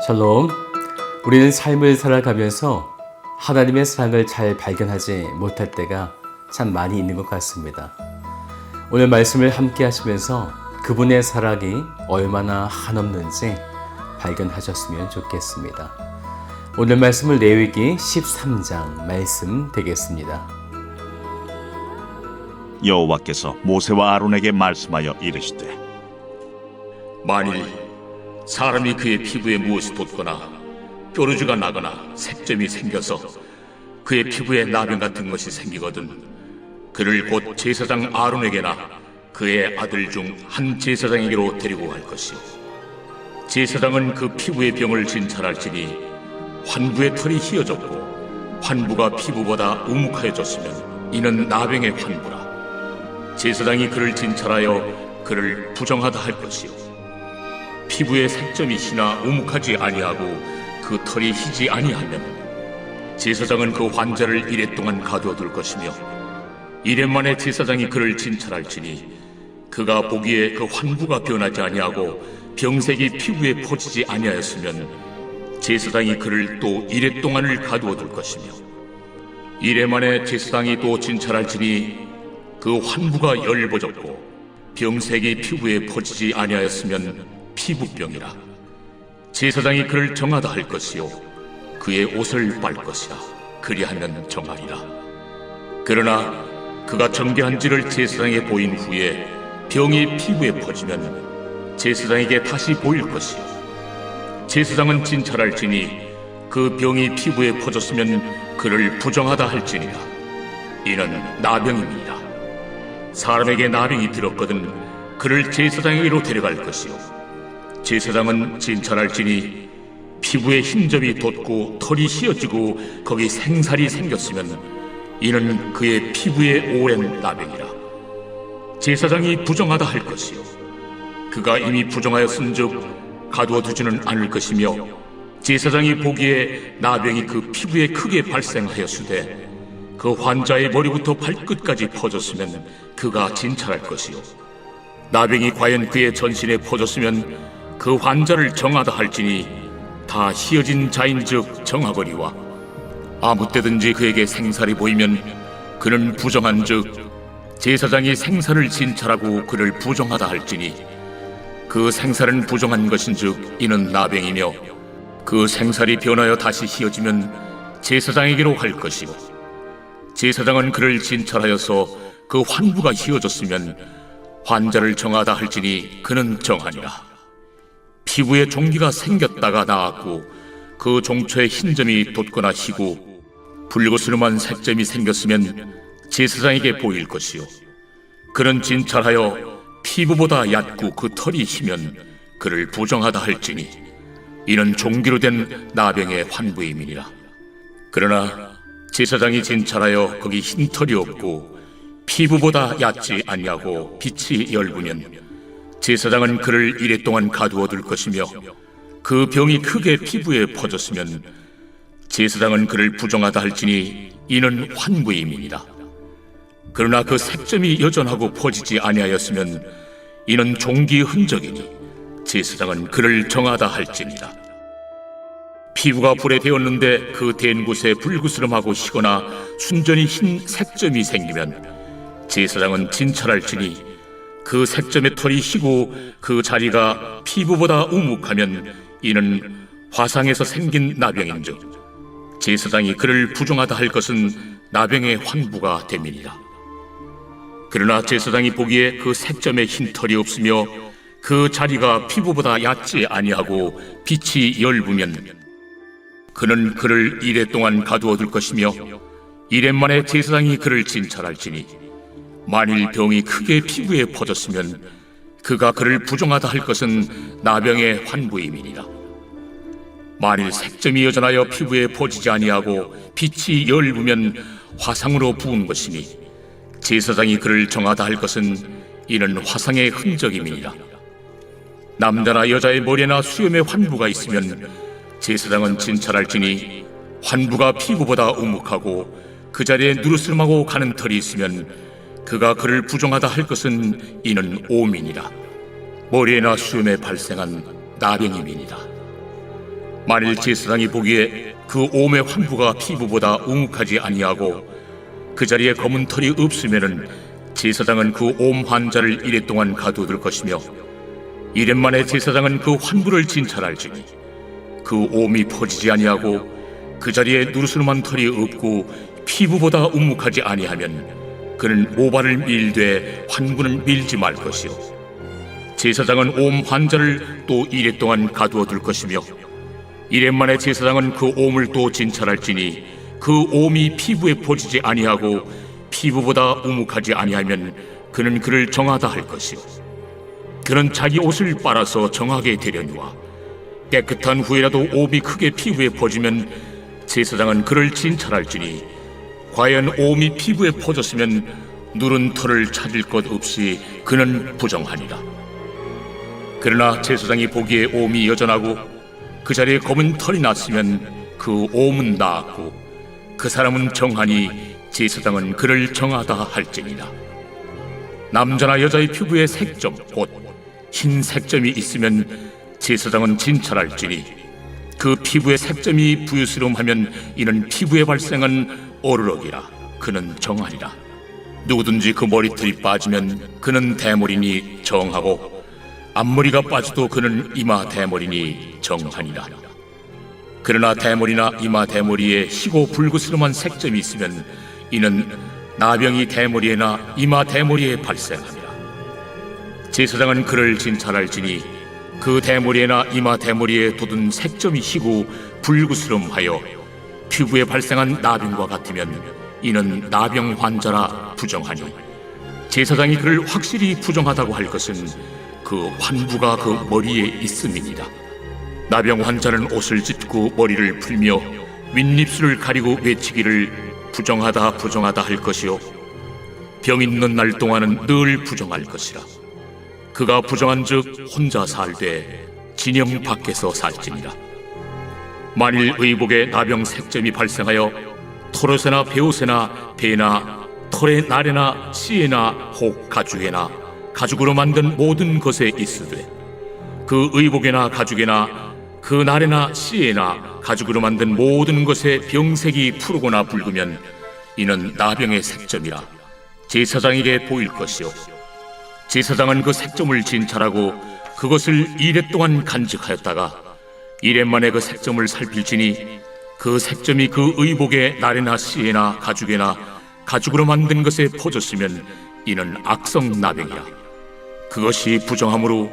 샬롬. 우리는 삶을 살아가면서 하나님의 사랑을 잘 발견하지 못할 때가 참 많이 있는 것 같습니다. 오늘 말씀을 함께 하시면서 그분의 사랑이 얼마나 한없는지 발견하셨으면 좋겠습니다. 오늘 말씀은 레위기 13장 말씀 되겠습니다. 여호와께서 모세와 아론에게 말씀하여 이르시되 만일 사람이 그의 피부에 무엇이 돋거나 뾰루지가 나거나 색점이 생겨서 그의 피부에 나병 같은 것이 생기거든 그를 곧 제사장 아론에게나 그의 아들 중 한 제사장에게로 데리고 갈 것이요 제사장은 그 피부의 병을 진찰할지니 환부의 털이 휘어졌고 환부가 피부보다 우묵하여졌으면 이는 나병의 환부라. 제사장이 그를 진찰하여 그를 부정하다 할 것이요 피부에 색점이 희나 우묵하지 아니하고 그 털이 희지 아니하면 제사장은 그 환자를 이레 동안 가두어둘 것이며 이레 만에 제사장이 그를 진찰할지니 그가 보기에 그 환부가 변하지 아니하고 병색이 피부에 퍼지지 아니하였으면 제사장이 그를 또 이레 동안을 가두어둘 것이며 이레 만에 제사장이 또 진찰할지니 그 환부가 열버졌고 병색이 피부에 퍼지지 아니하였으면 피부병이라. 제사장이 그를 정하다 할 것이요 그의 옷을 빨 것이라. 그리하면 정하리라. 그러나 그가 정죄한지를 제사장에 보인 후에 병이 피부에 퍼지면 제사장에게 다시 보일 것이요 제사장은 진찰할지니 그 병이 피부에 퍼졌으면 그를 부정하다 할지니라. 이는 나병입니다. 사람에게 나병이 들었거든 그를 제사장에게로 데려갈 것이요 제사장은 진찰할지니 피부에 흰점이 돋고 털이 휘어지고 거기 생살이 생겼으면 이는 그의 피부에 오랜 나병이라. 제사장이 부정하다 할 것이요 그가 이미 부정하였은즉 가두어두지는 않을 것이며 제사장이 보기에 나병이 그 피부에 크게 발생하였으되 그 환자의 머리부터 발끝까지 퍼졌으면 그가 진찰할 것이요 나병이 과연 그의 전신에 퍼졌으면 그 환자를 정하다 할지니 다 휘어진 자인즉 정하거니와 아무 때든지 그에게 생살이 보이면 그는 부정한즉 제사장이 생살을 진찰하고 그를 부정하다 할지니 그 생살은 부정한 것인즉 이는 나병이며 그 생살이 변하여 다시 휘어지면 제사장에게로 갈 것이고 제사장은 그를 진찰하여서 그 환부가 휘어졌으면 환자를 정하다 할지니 그는 정하니라. 피부에 종기가 생겼다가 나았고 그 종초에 흰점이 돋거나 희고 붉으스름한 색점이 생겼으면 제사장에게 보일 것이요 그는 진찰하여 피부보다 얕고 그 털이 희면 그를 부정하다 할지니 이는 종기로 된 나병의 환부임이니라. 그러나 제사장이 진찰하여 거기 흰 털이 없고 피부보다 얕지 아니하고 빛이 엷으면 제사장은 그를 이레 동안 가두어둘 것이며 그 병이 크게 피부에 퍼졌으면 제사장은 그를 부정하다 할지니 이는 환부임이니라. 그러나 그 색점이 여전하고 퍼지지 아니하였으면 이는 종기의 흔적이니 제사장은 그를 정하다 할지니라. 피부가 불에 데었는데 그 댄 곳에 불그스름하고 희거나 순전히 흰 색점이 생기면 제사장은 진찰할지니 그 색점의 털이 희고 그 자리가 피부보다 우묵하면 이는 화상에서 생긴 나병인즉 제사장이 그를 부정하다 할 것은 나병의 환부가 됨이니라. 그러나 제사장이 보기에 그 색점에 흰 털이 없으며 그 자리가 피부보다 얕지 아니하고 빛이 엷으면 그는 그를 이레 동안 가두어둘 것이며 이레 만에 제사장이 그를 진찰할지니 만일 병이 크게 피부에 퍼졌으면 그가 그를 부정하다 할 것은 나병의 환부임이니라. 만일 색점이 여전하여 피부에 퍼지지 아니하고 빛이 엷으면 화상으로 부은 것이니 제사장이 그를 정하다 할 것은 이는 화상의 흔적임이니라. 남자나 여자의 머리나 수염에 환부가 있으면 제사장은 진찰할지니 환부가 피부보다 우묵하고 그 자리에 누르스름하고 가는 털이 있으면 그가 그를 부정하다 할 것은 이는 오민이라. 머리에나 수염에 발생한 나병임이니라. 만일 제사장이 보기에 그 옴의 환부가 피부보다 우묵하지 아니하고 그 자리에 검은 털이 없으면은 제사장은 그 옴 환자를 이래 동안 가두어둘 것이며, 이래 만에 제사장은 그 환부를 진찰할지니 그 옴이 퍼지지 아니하고 그 자리에 누르스름한 털이 없고 피부보다 우묵하지 아니하면 그는 모발을 밀되 환부는 밀지 말 것이요, 제사장은 옴 환자를 또 이래 동안 가두어둘 것이며, 이래 만에 제사장은 그 옴을 또 진찰할지니 그 옴이 피부에 퍼지지 아니하고 피부보다 우묵하지 아니하면 그는 그를 정하다 할 것이요, 그는 자기 옷을 빨아서 정하게 되려니와 깨끗한 후에라도 옴이 크게 피부에 퍼지면 제사장은 그를 진찰할지니 과연 옴이 피부에 퍼졌으면 누른 털을 찾을 것 없이 그는 부정하니라. 그러나 제사장이 보기에 옴이 여전하고 그 자리에 검은 털이 났으면 그 옴은 나았고 그 사람은 정하니 제사장은 그를 정하다 할지니라. 남자나 여자의 피부에 색점 곧 흰 색점이 있으면 제사장은 진찰할지니 그 피부에 색점이 부유스러움하면 이는 피부에 발생한 어르럭이라. 그는 정하리라. 누구든지 그 머리털이 빠지면 그는 대머리니 정하고 앞머리가 빠져도 그는 이마 대머리니 정하니라. 그러나 대머리나 이마 대머리에 희고 불그스름한 색점이 있으면 이는 나병이 대머리에나 이마 대머리에 발생하니라. 제사장은 그를 진찰할지니 그 대머리에나 이마 대머리에 돋은 색점이 희고 불그스름하여 피부에 발생한 나병과 같으면 이는 나병 환자라 부정하니, 제사장이 그를 확실히 부정하다고 할 것은 그 환부가 그 머리에 있음이니라. 나병 환자는 옷을 찢고 머리를 풀며 윗입술을 가리고 외치기를 부정하다 부정하다 할 것이요, 병 있는 날 동안은 늘 부정할 것이라. 그가 부정한즉 혼자 살되 진영 밖에서 살지니라. 만일 의복에 나병 색점이 발생하여 털옷에나 베옷에나 배나 털의 날에나 씨에나 혹 가죽에나 가죽으로 만든 모든 것에 있으되 그 의복에나 가죽에나 그 날에나 씨에나 가죽으로 만든 모든 것에 병색이 푸르거나 붉으면 이는 나병의 색점이라 제사장에게 보일 것이요, 제사장은 그 색점을 진찰하고 그것을 이래 동안 간직하였다가 이래 만에 그 색점을 살필지니 그 색점이 그 의복의 날에나 씨에나 가죽에나 가죽으로 만든 것에 퍼졌으면 이는 악성 나병이라. 그것이 부정하므로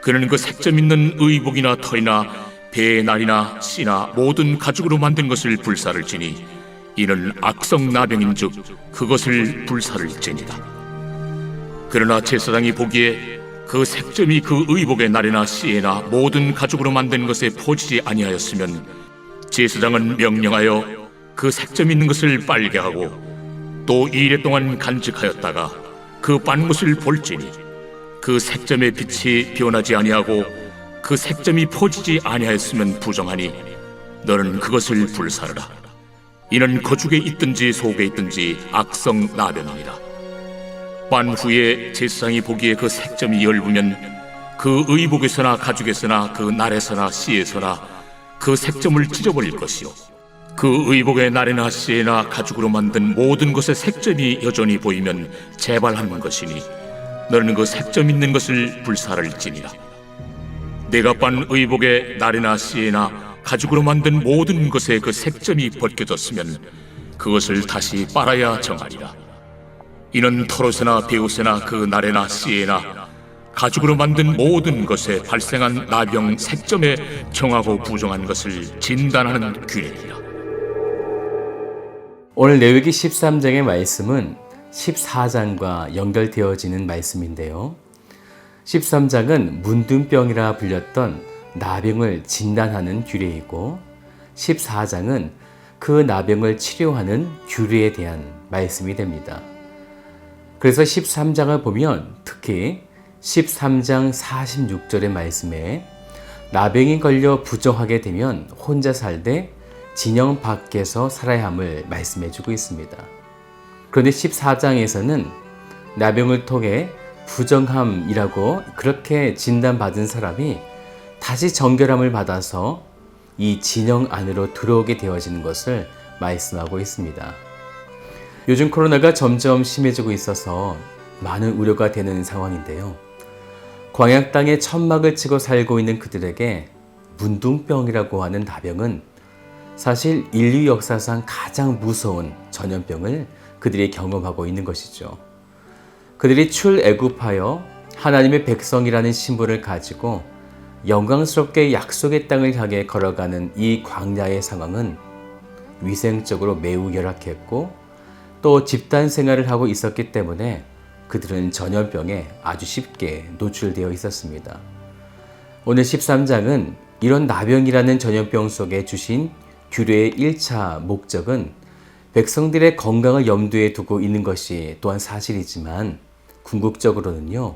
그는 그 색점 있는 의복이나 털이나 배의 날이나 씨나 모든 가죽으로 만든 것을 불사를지니 이는 악성 나병인즉 그것을 불사를지니라. 그러나 제사장이 보기에 그 색점이 그 의복의 날에나 씨에나 모든 가죽으로 만든 것에 퍼지지 아니하였으면 제사장은 명령하여 그 색점 있는 것을 빨게 하고 또 이래 동안 간직하였다가 그 빤 것을 볼지니 그 색점의 빛이 변하지 아니하고 그 색점이 퍼지지 아니하였으면 부정하니 너는 그것을 불사르라. 이는 거죽에 있든지 속에 있든지 악성 나병이니라. 빤 후에 제사장이 보기에 그 색점이 엷으면 그 의복에서나 가죽에서나 그 날에서나 씨에서나 그 색점을 찢어버릴 것이요, 그 의복의 날에나 씨에나 가죽으로 만든 모든 것의 색점이 여전히 보이면 재발하는 것이니 너는 그 색점 있는 것을 불사를지니라. 내가 빤 의복의 날에나 씨에나 가죽으로 만든 모든 것에 그 색점이 벗겨졌으면 그것을 다시 빨아야 정하리라. 이는 털옷에나 베옷에나 그 날에나 씨에나 가죽으로 만든 모든 것에 발생한 나병 색점에 정하고 부정한 것을 진단하는 규례니라. 오늘 레위기 13장의 말씀은 14장과 연결되어지는 말씀인데요. 13장은 문둥병이라 불렸던 나병을 진단하는 규례이고 14장은 그 나병을 치료하는 규례에 대한 말씀이 됩니다. 그래서 13장을 보면 특히 특히 13장 46절의 말씀에 나병이 걸려 부정하게 되면 혼자 살되 진영 밖에서 살아야 함을 말씀해 주고 있습니다. 그런데 14장에서는 나병을 통해 부정함이라고 그렇게 진단받은 사람이 다시 정결함을 받아서 이 진영 안으로 들어오게 되어지는 것을 말씀하고 있습니다. 요즘 코로나가 점점 심해지고 있어서 많은 우려가 되는 상황인데요. 광야 땅에 천막을 치고 살고 있는 그들에게 문둥병이라고 하는 나병은 사실 인류 역사상 가장 무서운 전염병을 그들이 경험하고 있는 것이죠. 그들이 출애굽하여 하나님의 백성이라는 심볼을 가지고 영광스럽게 약속의 땅을 향해 걸어가는 이 광야의 상황은 위생적으로 매우 열악했고 또 집단 생활을 하고 있었기 때문에 그들은 전염병에 아주 쉽게 노출되어 있었습니다. 오늘 13장은 이런 나병이라는 전염병 속에 주신 규례의 1차 목적은 백성들의 건강을 염두에 두고 있는 것이 또한 사실이지만 궁극적으로는요,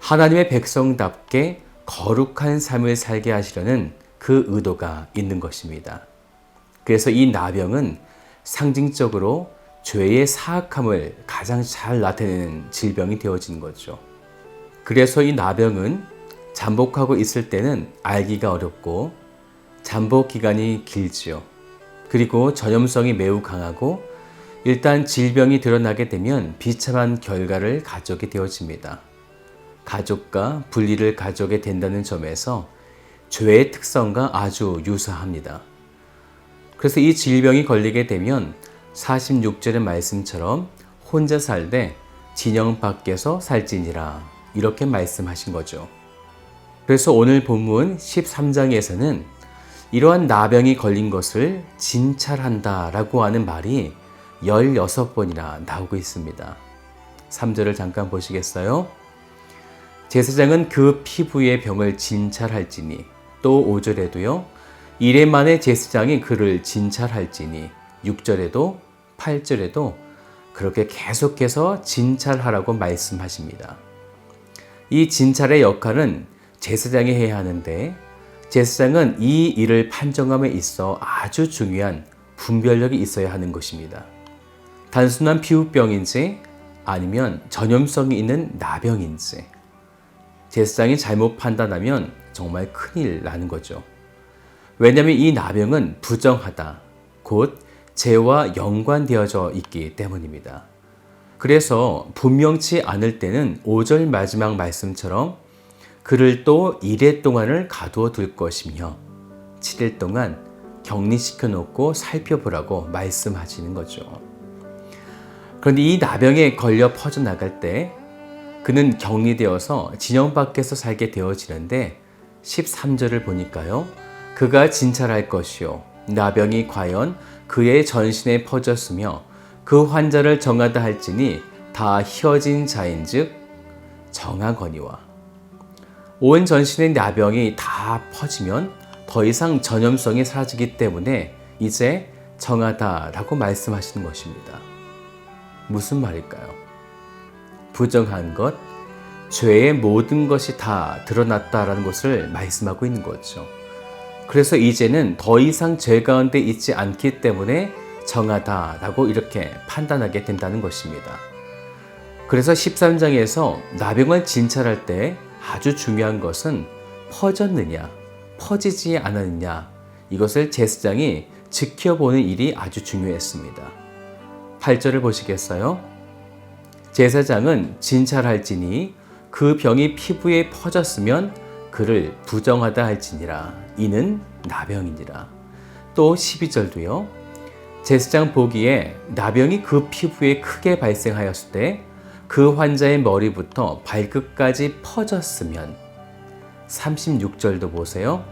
하나님의 백성답게 거룩한 삶을 살게 하시려는 그 의도가 있는 것입니다. 그래서 이 나병은 상징적으로 죄의 사악함을 가장 잘 나타내는 질병이 되어지는 거죠. 그래서 이 나병은 잠복하고 있을 때는 알기가 어렵고 잠복 기간이 길지요. 그리고 전염성이 매우 강하고 일단 질병이 드러나게 되면 비참한 결과를 가져게 되어집니다. 가족과 분리를 가져게 된다는 점에서 죄의 특성과 아주 유사합니다. 그래서 이 질병이 걸리게 되면 46절의 말씀처럼 혼자 살되 진영 밖에서 살지니라 이렇게 말씀하신 거죠. 그래서 오늘 본문 13장에서는 이러한 나병이 걸린 것을 진찰한다 라고 하는 말이 16번이나 나오고 있습니다. 3절을 잠깐 보시겠어요? 제사장은 그 피부의 병을 진찰할지니, 또 5절에도요. 이래 만에 제사장이 그를 진찰할지니, 6절에도 8절에도 그렇게 계속해서 진찰하라고 말씀하십니다. 이 진찰의 역할은 제사장이 해야 하는데 제사장은 이 일을 판정함에 있어 아주 중요한 분별력이 있어야 하는 것입니다. 단순한 피부병인지 아니면 전염성이 있는 나병인지 제사장이 잘못 판단하면 정말 큰일 나는 거죠. 왜냐하면 이 나병은 부정하다, 곧 죄와 연관되어져 있기 때문입니다. 그래서 분명치 않을 때는 5절 마지막 말씀처럼 그를 또 1회 동안을 가두어 둘 것이며 7일 동안 격리시켜 놓고 살펴보라고 말씀하시는 거죠. 그런데 이 나병에 걸려 퍼져나갈 때 그는 격리되어서 진영 밖에서 살게 되어지는데 13절을 보니까요. 그가 진찰할 것이요. 나병이 과연 그의 전신에 퍼졌으며 그 환자를 정하다 할지니 다 희어진 자인즉 정하거니와. 온 전신의 나병이 다 퍼지면 더 이상 전염성이 사라지기 때문에 이제 정하다라고 말씀하시는 것입니다. 무슨 말일까요? 부정한 것, 죄의 모든 것이 다 드러났다라는 것을 말씀하고 있는 거죠. 그래서 이제는 더 이상 죄 가운데 있지 않기 때문에 정하다라고 이렇게 판단하게 된다는 것입니다. 그래서 13장에서 나병을 진찰할 때 아주 중요한 것은 퍼졌느냐, 퍼지지 않았느냐 이것을 제사장이 지켜보는 일이 아주 중요했습니다. 8절을 보시겠어요? 제사장은 진찰할지니 그 병이 피부에 퍼졌으면 그를 부정하다 할지니라. 이는 나병이니라. 또 12절도요. 제사장 보기에 나병이 그 피부에 크게 발생하였을 때 그 환자의 머리부터 발끝까지 퍼졌으면 36절도 보세요.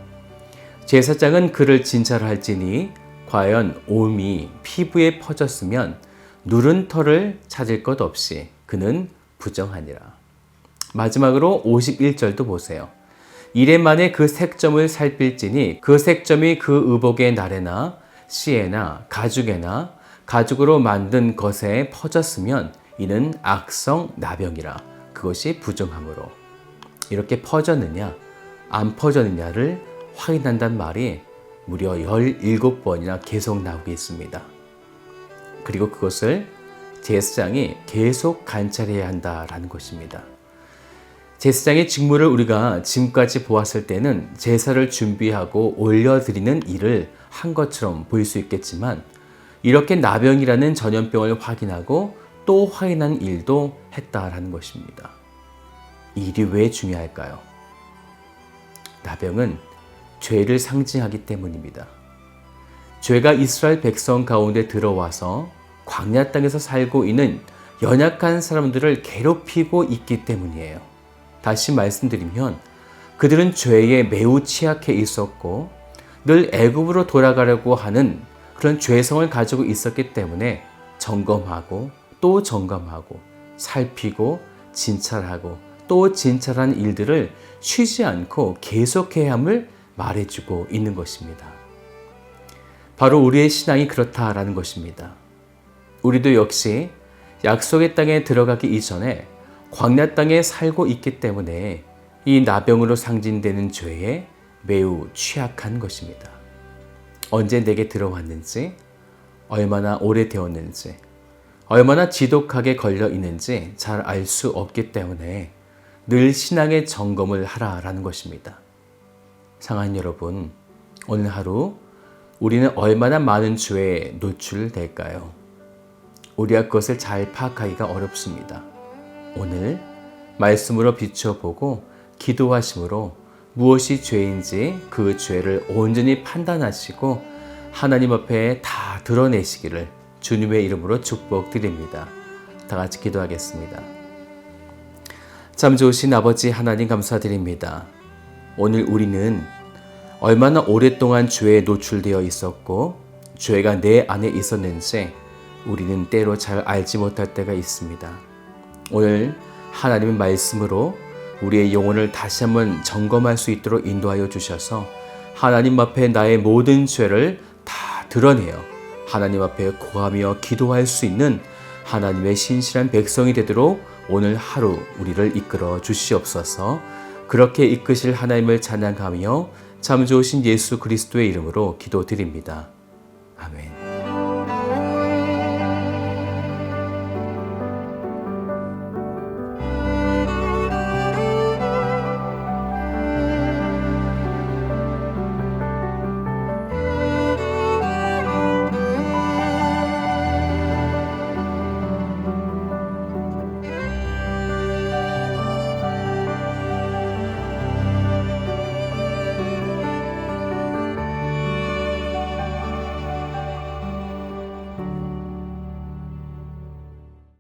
제사장은 그를 진찰할지니 과연 옴이 피부에 퍼졌으면 누른 털을 찾을 것 없이 그는 부정하니라. 마지막으로 51절도 보세요. 이래 만에 그 색점을 살필지니 그 색점이 그 의복의 나래나 씨에나 가죽에나 가죽으로 만든 것에 퍼졌으면 이는 악성 나병이라. 그것이 부정함으로 이렇게 퍼졌느냐 안 퍼졌느냐를 확인한다는 말이 무려 17번이나 계속 나오고 있습니다. 그리고 그것을 제사장이 계속 관찰해야 한다라는 것입니다. 제사장의 직무를 우리가 지금까지 보았을 때는 제사를 준비하고 올려드리는 일을 한 것처럼 보일 수 있겠지만 이렇게 나병이라는 전염병을 확인하고 또 확인하는 일도 했다라는 것입니다. 이 일이 왜 중요할까요? 나병은 죄를 상징하기 때문입니다. 죄가 이스라엘 백성 가운데 들어와서 광야 땅에서 살고 있는 연약한 사람들을 괴롭히고 있기 때문이에요. 다시 말씀드리면 그들은 죄에 매우 취약해 있었고 늘 애굽으로 돌아가려고 하는 그런 죄성을 가지고 있었기 때문에 점검하고 또 점검하고 살피고 진찰하고 또 진찰하는 일들을 쉬지 않고 계속해야 함을 말해주고 있는 것입니다. 바로 우리의 신앙이 그렇다라는 것입니다. 우리도 역시 약속의 땅에 들어가기 이전에 광야 땅에 살고 있기 때문에 이 나병으로 상징되는 죄에 매우 취약한 것입니다. 언제 내게 들어왔는지, 얼마나 오래되었는지, 얼마나 지독하게 걸려 있는지 잘 알 수 없기 때문에 늘 신앙의 점검을 하라라는 것입니다. 사랑하는 여러분, 오늘 하루 우리는 얼마나 많은 죄에 노출될까요? 우리가 그것을 잘 파악하기가 어렵습니다. 오늘 말씀으로 비춰보고 기도하심으로 무엇이 죄인지 그 죄를 온전히 판단하시고 하나님 앞에 다 드러내시기를 주님의 이름으로 축복드립니다. 다 같이 기도하겠습니다. 참 좋으신 아버지 하나님 감사드립니다. 오늘 우리는 얼마나 오랫동안 죄에 노출되어 있었고 죄가 내 안에 있었는지 우리는 때로 잘 알지 못할 때가 있습니다. 오늘 하나님의 말씀으로 우리의 영혼을 다시 한번 점검할 수 있도록 인도하여 주셔서 하나님 앞에 나의 모든 죄를 다 드러내어 하나님 앞에 고하며 기도할 수 있는 하나님의 신실한 백성이 되도록 오늘 하루 우리를 이끌어 주시옵소서. 그렇게 이끄실 하나님을 찬양하며 참 좋으신 예수 그리스도의 이름으로 기도드립니다. 아멘.